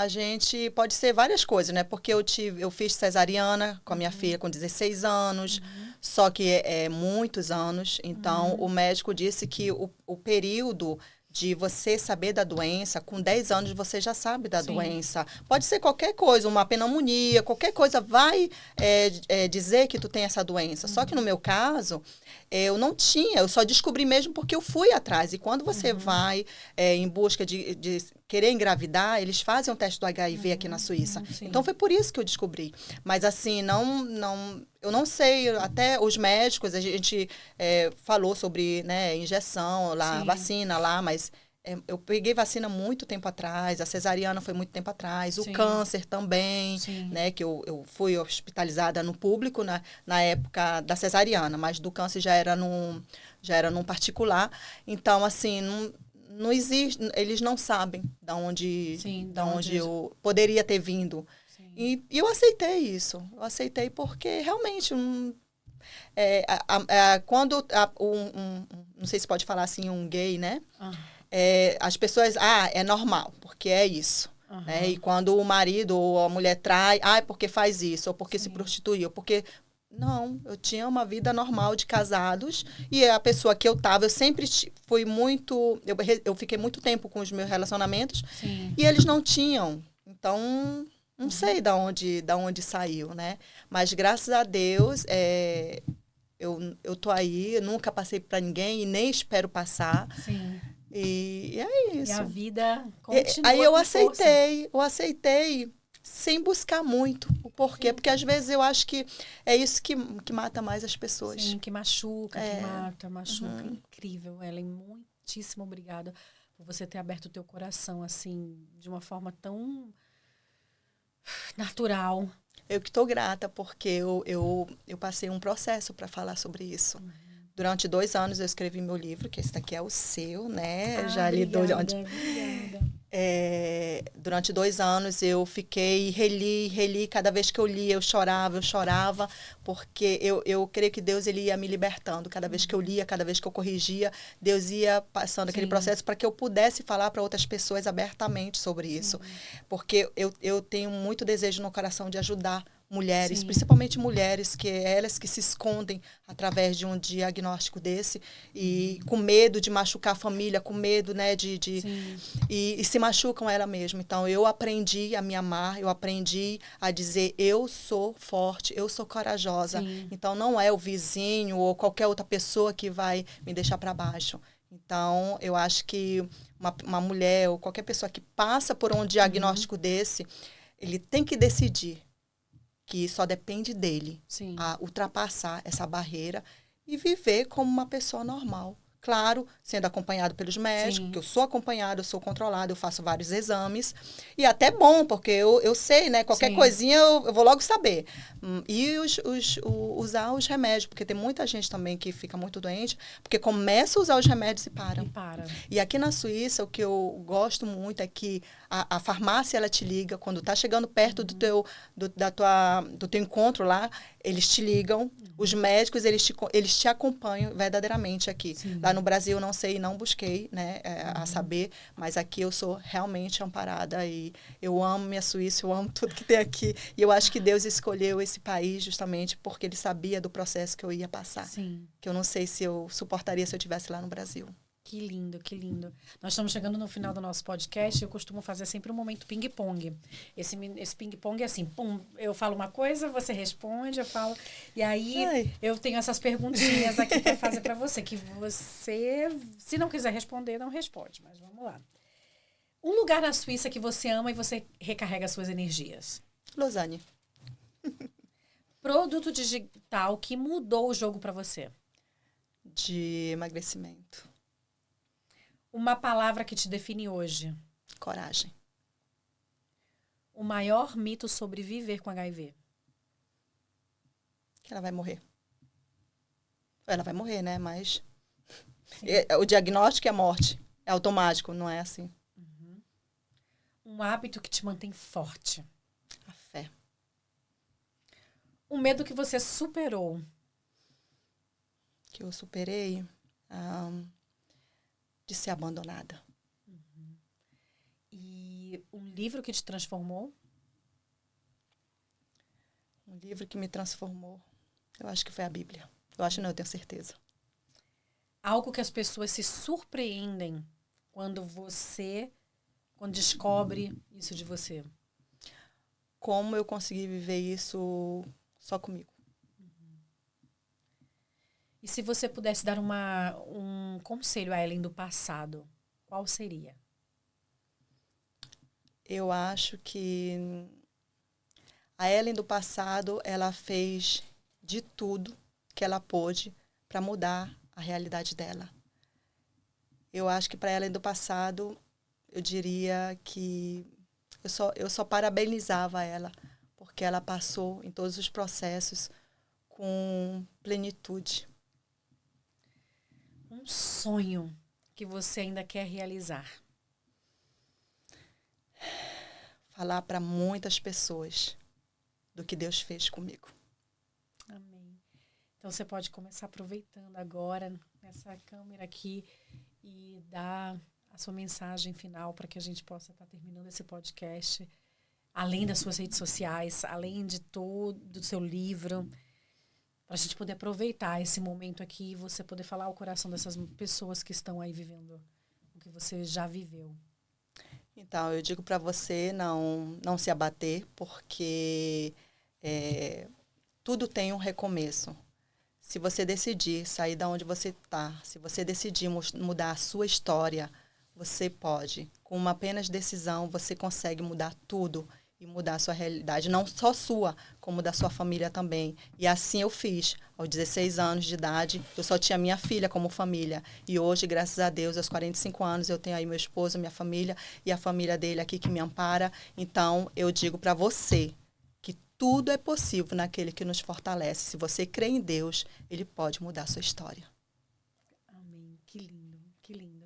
Pode ser várias coisas, né? Porque eu fiz cesariana com a minha filha com 16 anos, só que é muitos anos. Então, o médico disse que o período de você saber da doença, com 10 anos você já sabe da doença. Pode ser qualquer coisa, uma pneumonia, qualquer coisa vai dizer que tu tem essa doença. Só que no meu caso, eu não tinha, eu só descobri mesmo porque eu fui atrás. E quando você vai em busca de querer engravidar, eles fazem um teste do HIV aqui na Suíça. Então foi por isso que eu descobri. Mas assim, eu não sei, até os médicos, a gente falou sobre injeção lá, vacina lá, mas eu peguei vacina muito tempo atrás, a cesariana foi muito tempo atrás, o câncer também, né, que eu fui hospitalizada no público na época da cesariana, mas do câncer já era num particular. Então, assim, não existe, eles não sabem de onde eu poderia ter vindo. E eu aceitei isso. Eu aceitei porque realmente quando não sei se pode falar assim, um gay, né? As pessoas, é normal, porque é isso. Né? E quando o marido ou a mulher trai, é porque faz isso, ou porque se prostituiu, porque... Não, eu tinha uma vida normal de casados e a pessoa que eu estava, eu sempre fui muito... Eu fiquei muito tempo com os meus relacionamentos e eles não tinham. Então, não sei de onde saiu, né? Mas, graças a Deus, eu tô aí, eu nunca passei para ninguém e nem espero passar. Sim. E é isso. E a vida continua. Aí eu aceitei sem buscar muito o porquê. Sim. Porque às vezes eu acho que é isso que mata mais as pessoas. Sim, que machuca, que machuca. Incrível, Ellen. Muitíssimo obrigada por você ter aberto o teu coração, assim, de uma forma tão natural. Eu que estou grata, porque eu passei um processo para falar sobre isso. Durante 2 anos eu escrevi meu livro, que esse daqui é o seu, né? Já li obrigada. Durante 2 anos eu fiquei, reli. Cada vez que eu lia, eu chorava, porque eu creio que Deus ele ia me libertando. Cada vez que eu lia, cada vez que eu corrigia, Deus ia passando aquele processo para que eu pudesse falar para outras pessoas abertamente sobre isso. Porque eu tenho muito desejo no coração de ajudar mulheres, principalmente mulheres, que elas que se escondem através de um diagnóstico desse e com medo de machucar a família, com medo, né, e se machucam ela mesma. Então, eu aprendi a me amar, eu aprendi a dizer, eu sou forte, eu sou corajosa. Sim. Então, não é o vizinho ou qualquer outra pessoa que vai me deixar para baixo. Então, eu acho que uma mulher ou qualquer pessoa que passa por um diagnóstico desse, ele tem que decidir que só depende dele a ultrapassar essa barreira e viver como uma pessoa normal. Claro, sendo acompanhado pelos médicos, que eu sou acompanada, eu sou controlada, eu faço vários exames. E até bom, porque eu sei, né? Qualquer coisinha eu vou logo saber. E usar os remédios, porque tem muita gente também que fica muito doente, porque começa a usar os remédios e para. E aqui na Suíça, o que eu gosto muito é que a farmácia, ela te liga, quando está chegando perto do teu encontro lá, eles te ligam, os médicos, eles te acompanham verdadeiramente aqui. Lá no Brasil, eu não sei, não busquei, né, a saber, mas aqui eu sou realmente amparada e eu amo minha Suíça, eu amo tudo que tem aqui. E eu acho que Deus escolheu esse país justamente porque Ele sabia do processo que eu ia passar. Que eu não sei se eu suportaria se eu estivesse lá no Brasil. Que lindo, que lindo. Nós estamos chegando no final do nosso podcast. Eu costumo fazer sempre um momento ping-pong. Esse ping-pong é assim, pum, eu falo uma coisa, você responde, eu falo. E aí eu tenho essas perguntinhas aqui para fazer para você, que você, se não quiser responder, não responde. Mas vamos lá. Um lugar na Suíça que você ama e você recarrega as suas energias? Lausanne. Produto digital que mudou o jogo para você? De emagrecimento. Uma palavra que te define hoje? Coragem. O maior mito sobre viver com HIV? Que ela vai morrer. Ela vai morrer, né? Mas o diagnóstico é a morte. É automático, não é assim. Um hábito que te mantém forte? A fé. Um medo que você superou? Que eu superei? De ser abandonada. E um livro que te transformou? Um livro que me transformou, eu acho que foi a Bíblia. Eu acho não, eu tenho certeza. Algo que as pessoas se surpreendem quando descobre isso de você? Como eu consegui viver isso só comigo. E se você pudesse dar um conselho a Ellen do passado, qual seria? Eu acho que a Ellen do passado, ela fez de tudo que ela pôde para mudar a realidade dela. Eu acho que para a Ellen do passado, eu diria que eu só parabenizava ela, porque ela passou em todos os processos com plenitude. Um sonho que você ainda quer realizar? Falar para muitas pessoas do que Deus fez comigo. Amém. Então, você pode começar aproveitando agora nessa câmera aqui e dar a sua mensagem final para que a gente possa estar terminando esse podcast. Além das suas redes sociais, além de todo do seu livro, para a gente poder aproveitar esse momento aqui e você poder falar ao coração dessas pessoas que estão aí vivendo o que você já viveu. Então, eu digo para você não se abater, porque tudo tem um recomeço. Se você decidir sair da onde você está, se você decidir mudar a sua história, você pode. Com uma apenas decisão, você consegue mudar tudo e mudar a sua realidade. Não só sua, como da sua família também. E assim eu fiz. Aos 16 anos de idade, eu só tinha minha filha como família. E hoje, graças a Deus, aos 45 anos, eu tenho aí meu esposo, minha família e a família dele aqui que me ampara. Então, eu digo para você que tudo é possível naquele que nos fortalece. Se você crê em Deus, Ele pode mudar a sua história. Amém. Que lindo, que lindo.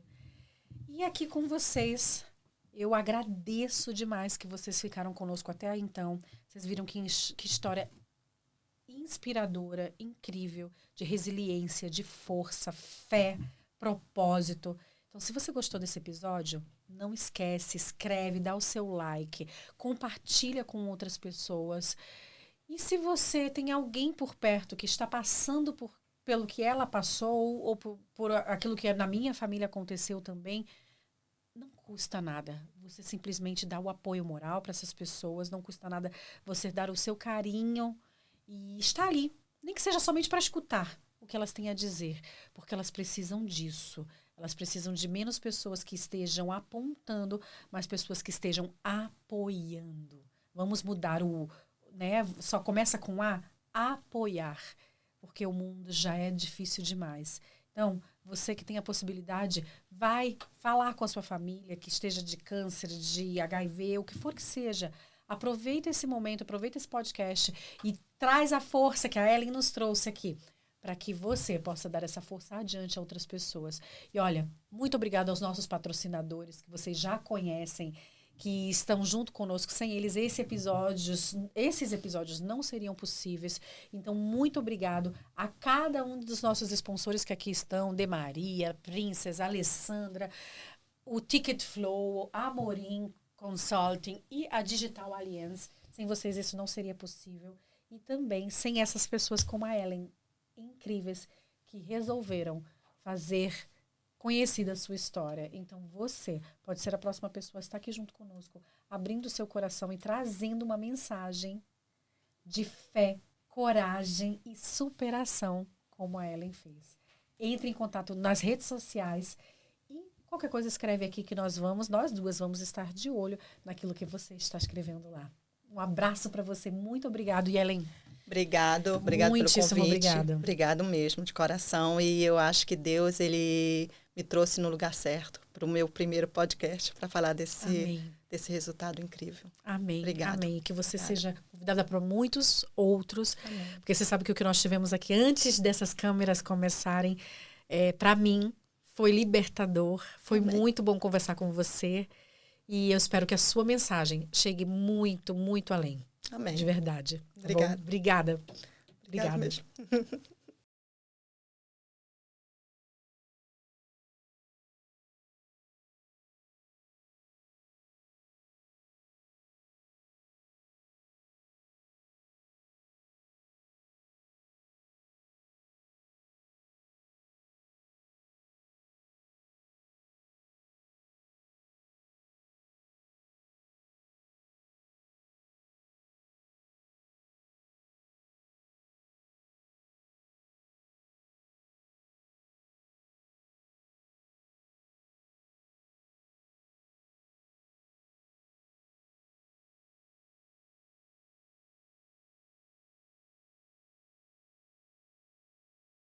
E aqui com vocês, eu agradeço demais que vocês ficaram conosco até aí, então. Vocês viram que história inspiradora, incrível, de resiliência, de força, fé, propósito. Então, se você gostou desse episódio, não esquece, escreve, dá o seu like, compartilha com outras pessoas. E se você tem alguém por perto que está passando pelo que ela passou ou por aquilo que na minha família aconteceu também, não custa nada. Você simplesmente dá o apoio moral para essas pessoas, não custa nada você dar o seu carinho e estar ali, nem que seja somente para escutar o que elas têm a dizer, porque elas precisam disso. Elas precisam de menos pessoas que estejam apontando, mas pessoas que estejam apoiando. Vamos mudar só começa com apoiar, porque o mundo já é difícil demais. Então, você que tem a possibilidade, vai falar com a sua família, que esteja de câncer, de HIV, o que for que seja. Aproveita esse momento, aproveita esse podcast e traz a força que a Ellen nos trouxe aqui, para que você possa dar essa força adiante a outras pessoas. E olha, muito obrigada aos nossos patrocinadores, que vocês já conhecem, que estão junto conosco. Sem eles, esses episódios não seriam possíveis. Então, muito obrigado a cada um dos nossos sponsores que aqui estão, De Maria, Princess, Alessandra, o Ticket Flow, a Amorim Consulting e a Digital Alliance. Sem vocês, isso não seria possível. E também sem essas pessoas como a Ellen, incríveis, que resolveram fazer conhecida a sua história. Então, você pode ser a próxima pessoa a estar aqui junto conosco, abrindo o seu coração e trazendo uma mensagem de fé, coragem e superação, como a Ellen fez. Entre em contato nas redes sociais e qualquer coisa escreve aqui que nós duas vamos estar de olho naquilo que você está escrevendo lá. Um abraço para você. Muito obrigado, Ellen. Obrigado pelo convite. Obrigada. Obrigado mesmo, de coração. E eu acho que Deus, Ele me trouxe no lugar certo para o meu primeiro podcast, para falar desse resultado incrível. Amém. Obrigada. Amém. Que você seja convidada para muitos outros. Amém. Porque você sabe que o que nós tivemos aqui antes dessas câmeras começarem, para mim, foi libertador. Foi muito bom conversar com você. E eu espero que a sua mensagem chegue muito, muito além. Amém. De verdade. Obrigada. Obrigada. Obrigada mesmo.